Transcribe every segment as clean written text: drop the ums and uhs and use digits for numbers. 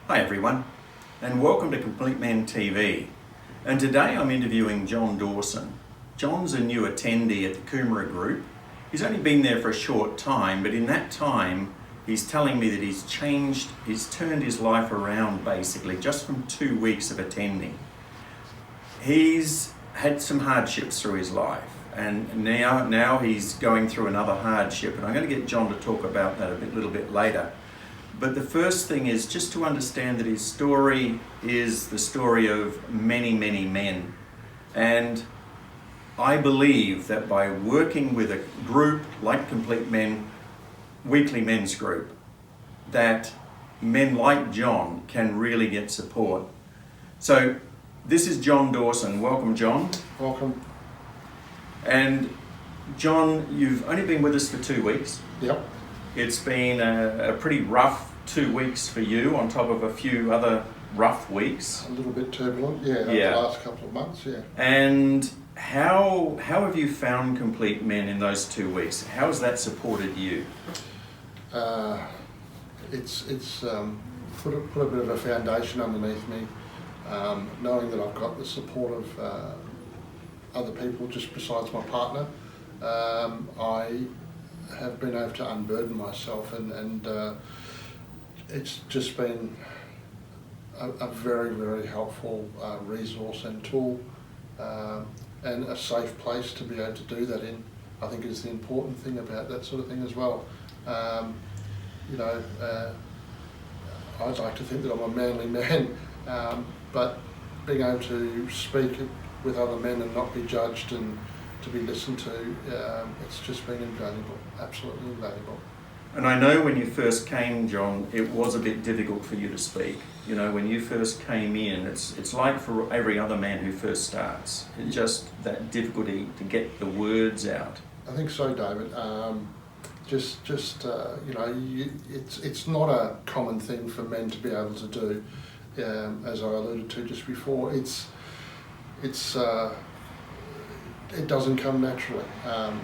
Hi everyone, and welcome to Complete Men TV. And today I'm interviewing John Dawson. John's a new attendee at the Coomera group. He's only been there for a short time, but in that time he's telling me that he's turned his life around basically just from 2 weeks of attending. He's had some hardships through his life, and now he's going through another hardship, and I'm going to get John to talk about that a little bit later. But the first thing is just to understand that his story is the story of many, many men. And I believe that by working with a group like Complete Men, weekly men's group, that men like John can really get support. So this is John Dawson. Welcome, John. Welcome. And John, you've only been with us for 2 weeks. Yep. It's been a pretty rough 2 weeks for you, on top of a few other rough weeks. A little bit turbulent, yeah. The last couple of months, yeah. And how have you found Complete Men in those 2 weeks? How has that supported you? It's put a bit of a foundation underneath me, knowing that I've got the support of other people just besides my partner. I have been able to unburden myself, and it's just been a very, very helpful resource and tool, and a safe place to be able to do that in. I think is the important thing about that sort of thing as well. I'd like to think that I'm a manly man, but being able to speak with other men and not be judged and to be listened to, it's just been invaluable, absolutely invaluable. And I know when you first came, John, it was a bit difficult for you to speak. You know, when you first came in, it's like for every other man who first starts, it's just that difficulty to get the words out. I think so, David. It's not a common thing for men to be able to do, as I alluded to just before. It doesn't come naturally.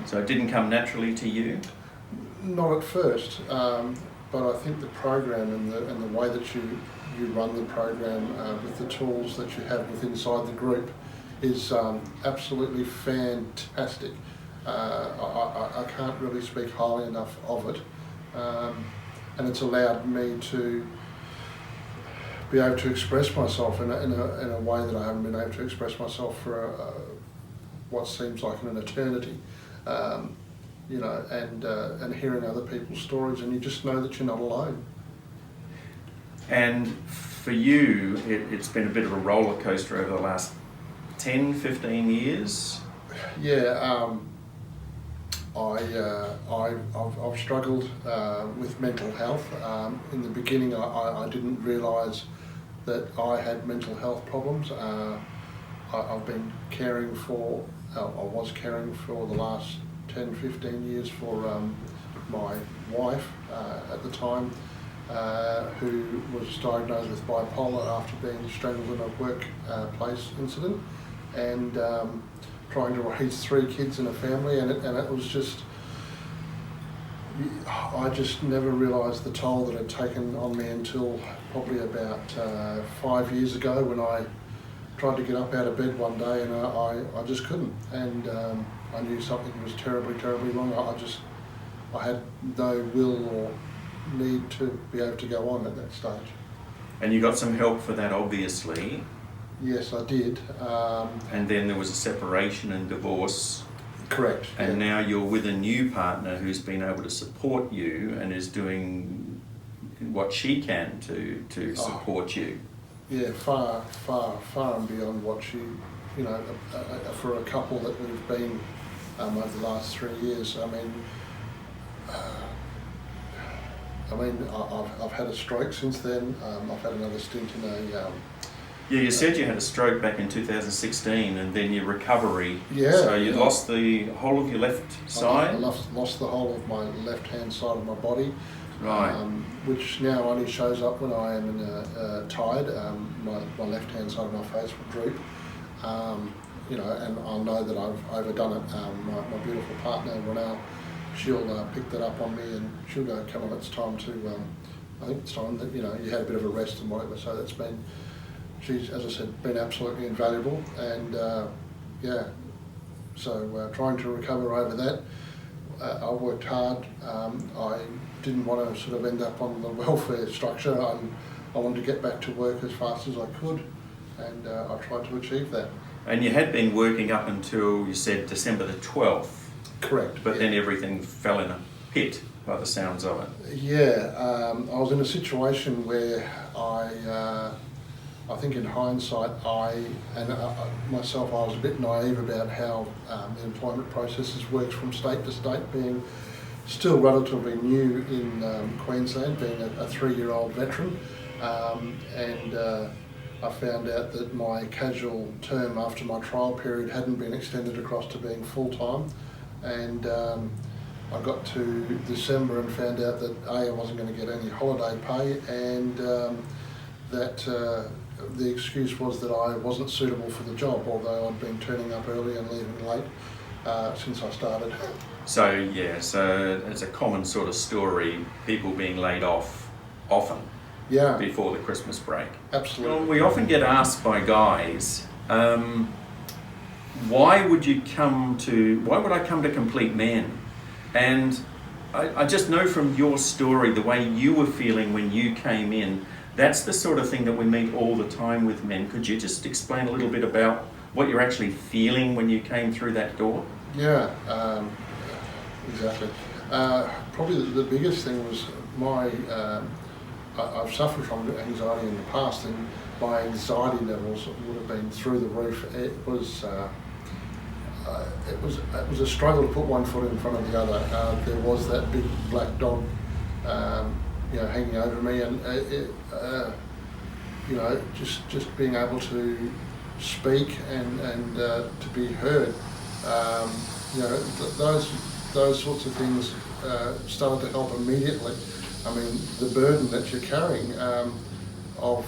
So it didn't come naturally to you? Not at first, but I think the program and the way that you run the program with the tools that you have within inside the group is absolutely fantastic. I can't really speak highly enough of it, and it's allowed me to be able to express myself in a way that I haven't been able to express myself for what seems like an eternity. And hearing other people's stories, and you just know that you're not alone. And for you, it's been a bit of a roller coaster over the last 10, 15 years? Yeah, I've struggled with mental health. In the beginning, I didn't realise that I had mental health problems. I've been caring for, I was caring for the last 10, 15 years for my wife at the time, who was diagnosed with bipolar after being strangled in a workplace incident, and trying to raise 3 kids in a family, and it was just, I just never realised the toll that it had taken on me until probably about 5 years ago, when I tried to get up out of bed one day and I just couldn't, and I knew something was terribly, terribly wrong. I had no will or need to be able to go on at that stage. And you got some help for that, obviously. Yes, I did. And then there was a separation and divorce. Correct. And now you're with a new partner who's been able to support you and is doing what she can to support you. Yeah, far, far, far and beyond what for a couple that we've been over the last 3 years. I've had a stroke since then. I've had another stint in a... Yeah, you said you had a stroke back in 2016, and then your recovery. Yeah. So you lost the whole of your left side? I lost the whole of my left-hand side of my body. Right. Which now only shows up when I am in a tide. My left-hand side of my face will droop. And I'll know that I've overdone it. My beautiful partner, Renelle, she'll pick that up on me, and she'll go, come on, it's time to I think it's time that, you know, you had a bit of a rest and whatever. So that's been, she's, as I said, been absolutely invaluable, and yeah, so trying to recover over that. I worked hard. I didn't want to sort of end up on the welfare structure. I wanted to get back to work as fast as I could, and I tried to achieve that. And you had been working up until, you said, December the 12th. Correct. But then everything fell in a pit by the sounds of it. Yeah, I was in a situation where I think in hindsight, myself, I was a bit naive about how the employment processes works from state to state, being still relatively new in Queensland, being a 3-year-old veteran, and I found out that my casual term after my trial period hadn't been extended across to being full-time, and I got to December and found out that I wasn't going to get any holiday pay, and that the excuse was that I wasn't suitable for the job, although I'd been turning up early and leaving late since I started. So yeah, so it's a common sort of story, people being laid off often. Yeah. Before the Christmas break. Absolutely. Well, we often get asked by guys, why would I come to Complete Men? And I just know from your story, the way you were feeling when you came in, that's the sort of thing that we meet all the time with men. Could you just explain a little bit about what you're actually feeling when you came through that door? Yeah, exactly. Probably the biggest thing was I've suffered from anxiety in the past, and my anxiety levels would have been through the roof. It was a struggle to put one foot in front of the other. There was that big black dog, hanging over me, and just being able to speak and to be heard. Those sorts of things started to help immediately. I mean, the burden that you're carrying of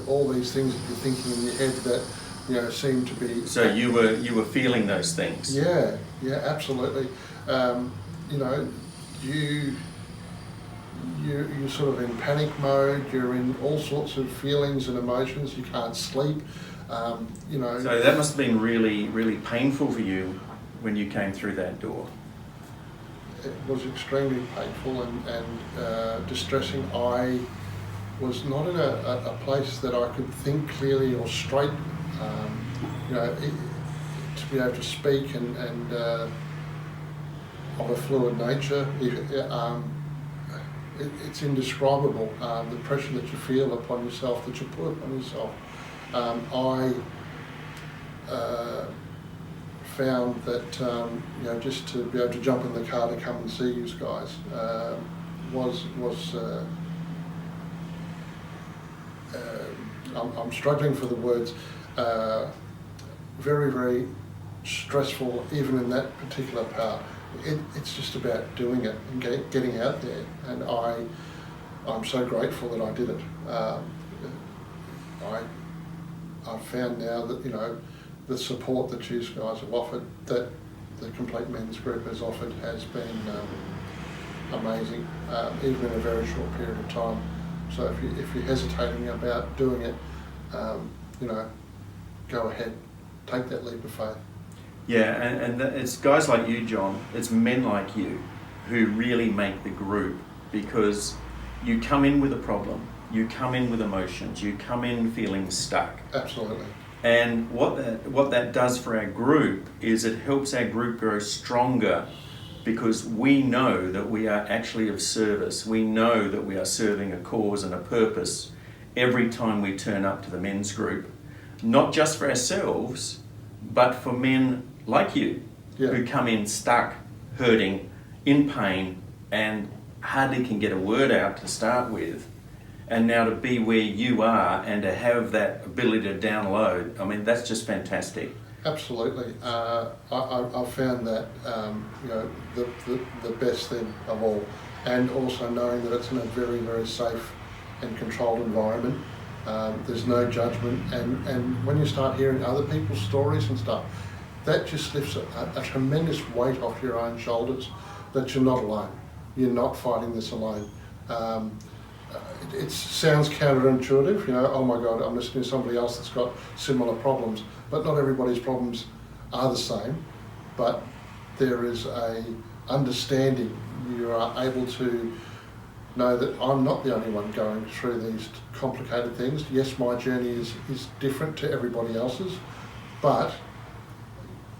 all these things that you're thinking in your head that seem to be. So you were feeling those things. Yeah, absolutely. You're sort of in panic mode. You're in all sorts of feelings and emotions. You can't sleep. So that must have been really, really painful for you when you came through that door. It was extremely painful and distressing. I was not in a place that I could think clearly or straight. To be able to speak and of a fluid nature, it's indescribable. The pressure that you feel upon yourself, that you put upon yourself. I found that just to be able to jump in the car to come and see you guys was I'm struggling for the words. Very, very stressful, even in that particular part. It's just about doing it and getting out there, and I'm so grateful that I did it. I've found now that the support that you guys have offered, that the Complete Men's Group has offered, has been amazing, even in a very short period of time. So if you're hesitating about doing it, go ahead, take that leap of faith. Yeah, and it's guys like you, John, it's men like you who really make the group, because you come in with a problem, you come in with emotions, you come in feeling stuck. Absolutely. And what that does for our group is it helps our group grow stronger, because we know that we are actually of service. We know that we are serving a cause and a purpose every time we turn up to the men's group, not just for ourselves, but for men like you, who come in stuck, hurting, in pain, and hardly can get a word out to start with. And now to be where you are and to have that ability to download, I mean, that's just fantastic. Absolutely. I found that the best thing of all, and also knowing that it's in a very, very safe and controlled environment. There's no judgment, and when you start hearing other people's stories and stuff, that just lifts a tremendous weight off your own shoulders, that you're not alone. You're not fighting this alone. it sounds counterintuitive, you know, oh my God, I'm listening to somebody else that's got similar problems, but not everybody's problems are the same, but there is a understanding. You are able to know that I'm not the only one going through these complicated things. Yes, my journey is different to everybody else's, but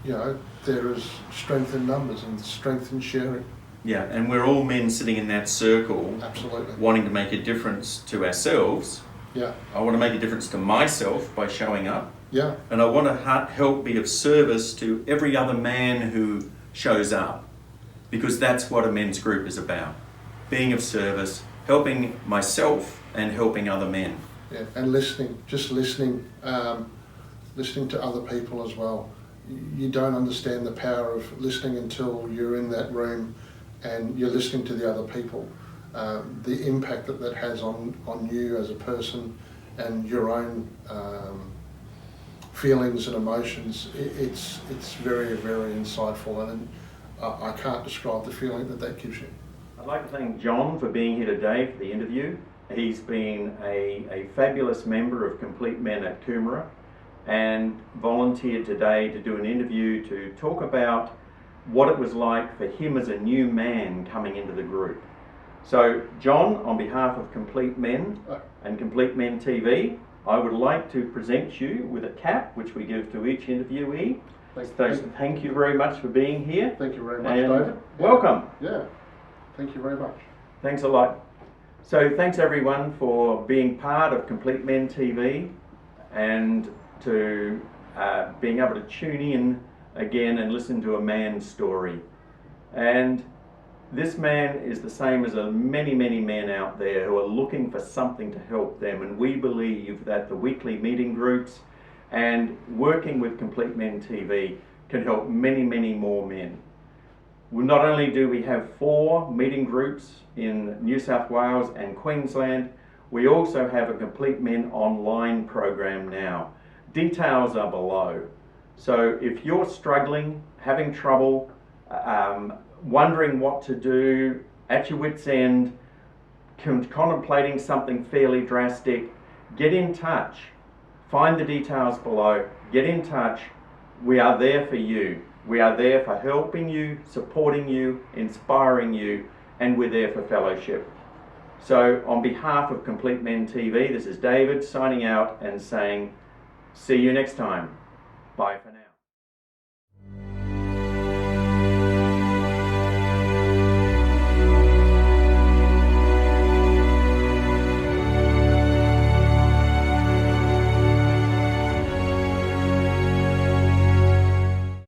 you know, there is strength in numbers and strength in sharing. Yeah, and we're all men sitting in that circle, Absolutely. wanting to make a difference to ourselves. Yeah. I want to make a difference to myself by showing up. Yeah. And I want to help be of service to every other man who shows up, because that's what a men's group is about. Being of service, helping myself and helping other men. Yeah, and listening, just listening, listening to other people as well. You don't understand the power of listening until you're in that room and you're listening to the other people. The impact that has on you as a person and your own feelings and emotions, it's very, very insightful, and I can't describe the feeling that gives you. I'd like to thank John for being here today for the interview. He's been a fabulous member of Complete Men at Coomera and volunteered today to do an interview to talk about what it was like for him as a new man coming into the group. So John, on behalf of Complete Men and Complete Men TV, I would like to present you with a cap which we give to each interviewee. Thank you very much for being here. Thank you very much, and David. Welcome. Yeah, thank you very much. Thanks a lot. So thanks everyone for being part of Complete Men TV and to being able to tune in again and listen to a man's story. And this man is the same as many, many men out there who are looking for something to help them, and we believe that the weekly meeting groups and working with Complete Men TV can help many, many more men. Not only do we have 4 meeting groups in New South Wales and Queensland, we also have a Complete Men online program now. Details are below. So if you're struggling, having trouble, wondering what to do, at your wit's end, contemplating something fairly drastic, get in touch. Find the details below. Get in touch. We are there for you. We are there for helping you, supporting you, inspiring you, and we're there for fellowship. So on behalf of Complete Men TV, this is David signing out and saying, see you next time. Bye for now.